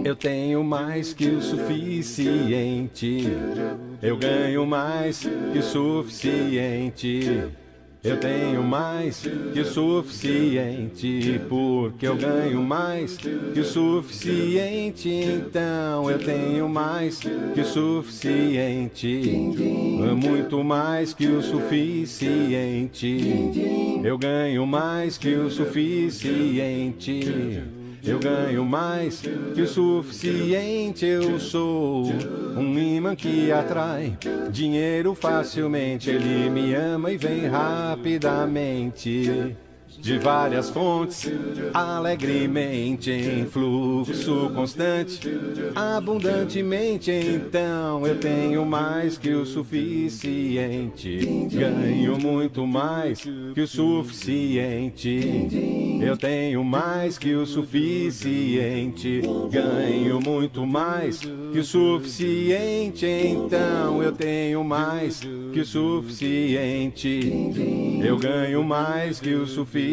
Eu tenho mais que o suficiente. Eu ganho mais que o suficiente. Eu tenho mais que o suficiente, porque eu ganho mais que o suficiente. Então eu tenho mais que o suficiente, muito mais que o suficiente. Eu ganho mais que o suficiente. Eu ganho mais que o suficiente. Eu sou um imã que atrai dinheiro facilmente. Ele me ama e vem rapidamente, de várias fontes, alegremente, em fluxo constante, abundantemente. Então eu tenho mais que o suficiente. Ganho muito mais que o suficiente. Eu tenho mais que o suficiente. Ganho muito mais que o suficiente. Então eu tenho mais que o suficiente. Eu ganho mais que o suficiente.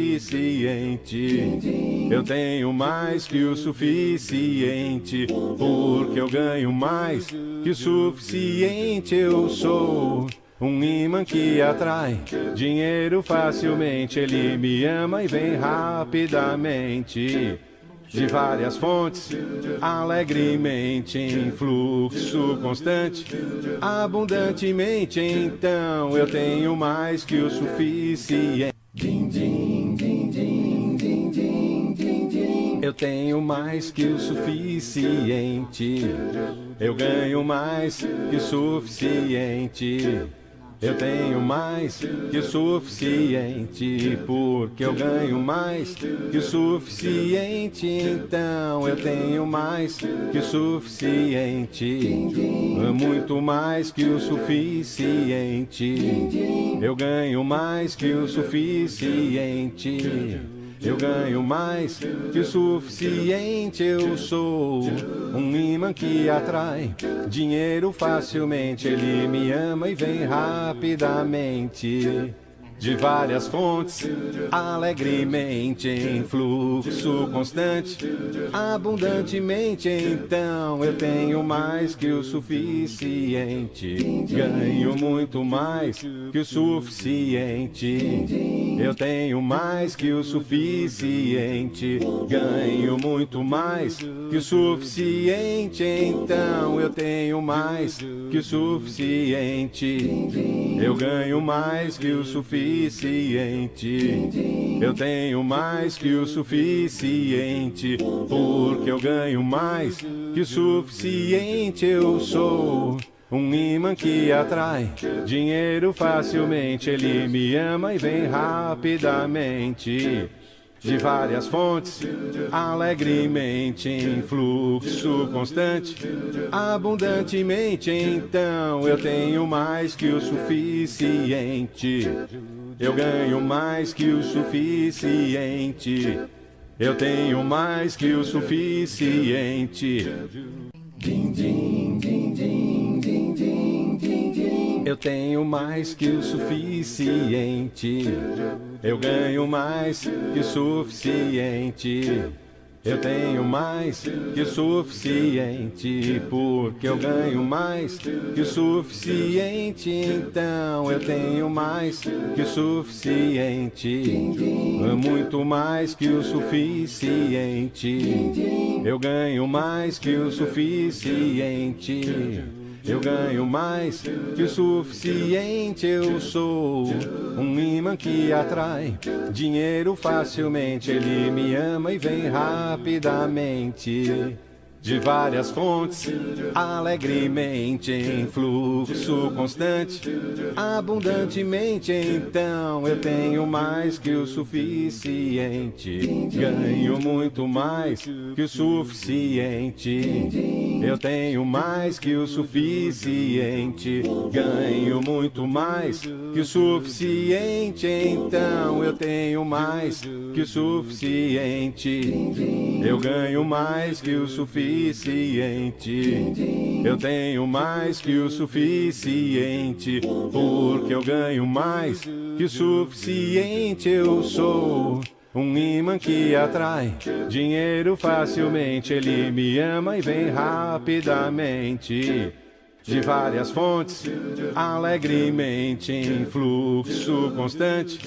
Eu tenho mais que o suficiente, porque eu ganho mais que o suficiente. Eu sou um imã que atrai dinheiro facilmente. Ele me ama e vem rapidamente, de várias fontes, alegremente, em fluxo constante, abundantemente. Então eu tenho mais que o suficiente. Eu tenho mais que o suficiente. Eu ganho mais que o suficiente. Eu tenho mais que o suficiente, porque eu ganho mais que o suficiente. Então eu tenho mais que o suficiente, muito mais que o suficiente. Eu ganho mais que o suficiente. Eu ganho mais que o suficiente. Eu sou um imã que atrai dinheiro facilmente. Ele me ama e vem rapidamente, de várias fontes, alegremente, em fluxo constante, abundantemente. Então eu tenho mais que o suficiente. Ganho muito mais que o suficiente. Eu tenho mais que o suficiente. Ganho muito mais que o suficiente. Então eu tenho mais que o suficiente. Eu ganho mais que o suficiente. Eu tenho mais que o suficiente, porque eu ganho mais que o suficiente. Eu sou um imã que atrai dinheiro facilmente. Ele me ama e vem rapidamente, de várias fontes, alegremente, em fluxo constante, abundantemente. Então eu tenho mais que o suficiente. Eu ganho mais que o suficiente. Eu tenho mais que o suficiente. Eu tenho mais que o suficiente. Eu ganho mais que o suficiente. Eu tenho mais que o suficiente, porque eu ganho mais que o suficiente. Então eu tenho mais que o suficiente, muito mais que o suficiente. Eu ganho mais que o suficiente. Eu ganho mais que o suficiente. Eu sou um imã que atrai dinheiro facilmente. Ele me ama e vem rapidamente, de várias fontes, alegremente, em fluxo constante, abundantemente. Então eu tenho mais que o suficiente. Ganho muito mais que o suficiente. Eu tenho mais que o suficiente. Ganho muito mais que o suficiente. Então eu tenho mais que o suficiente. Eu ganho mais que o suficiente. Eu tenho mais que o suficiente, porque eu ganho mais que o suficiente. Eu sou um imã que atrai dinheiro facilmente. Ele me ama e vem rapidamente, de várias fontes, alegremente, em fluxo constante,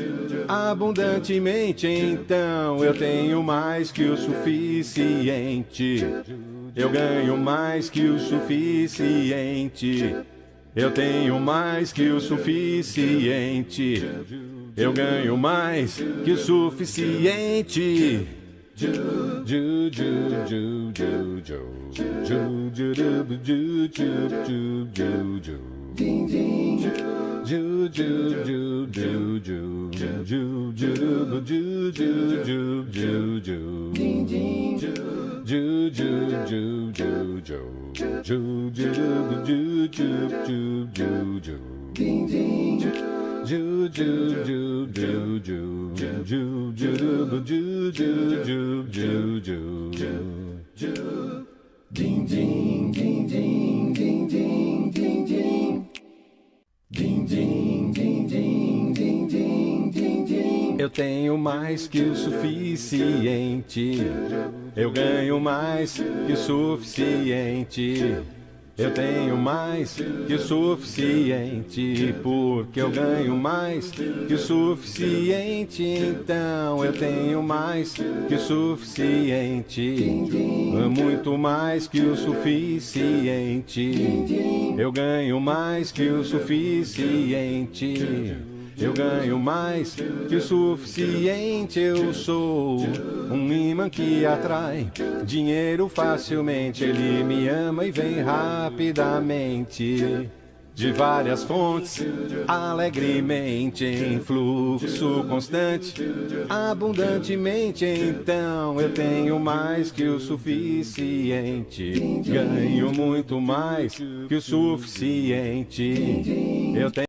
abundantemente. Então eu tenho mais que o suficiente. Eu ganho mais que o suficiente. Eu tenho mais que o suficiente. Eu ganho mais que o suficiente. Eu tenho mais que o suficiente. Eu ganho mais que o suficiente. Eu tenho mais que o suficiente, porque eu ganho mais que o suficiente. Então eu tenho mais que o suficiente, muito mais que o suficiente. Eu ganho mais que o suficiente. Eu ganho mais que o suficiente. Eu sou um imã que atrai dinheiro facilmente. Ele me ama e vem rapidamente, de várias fontes, alegremente, em fluxo constante, abundantemente. Então eu tenho mais que o suficiente. Ganho muito mais que o suficiente. Eu tenho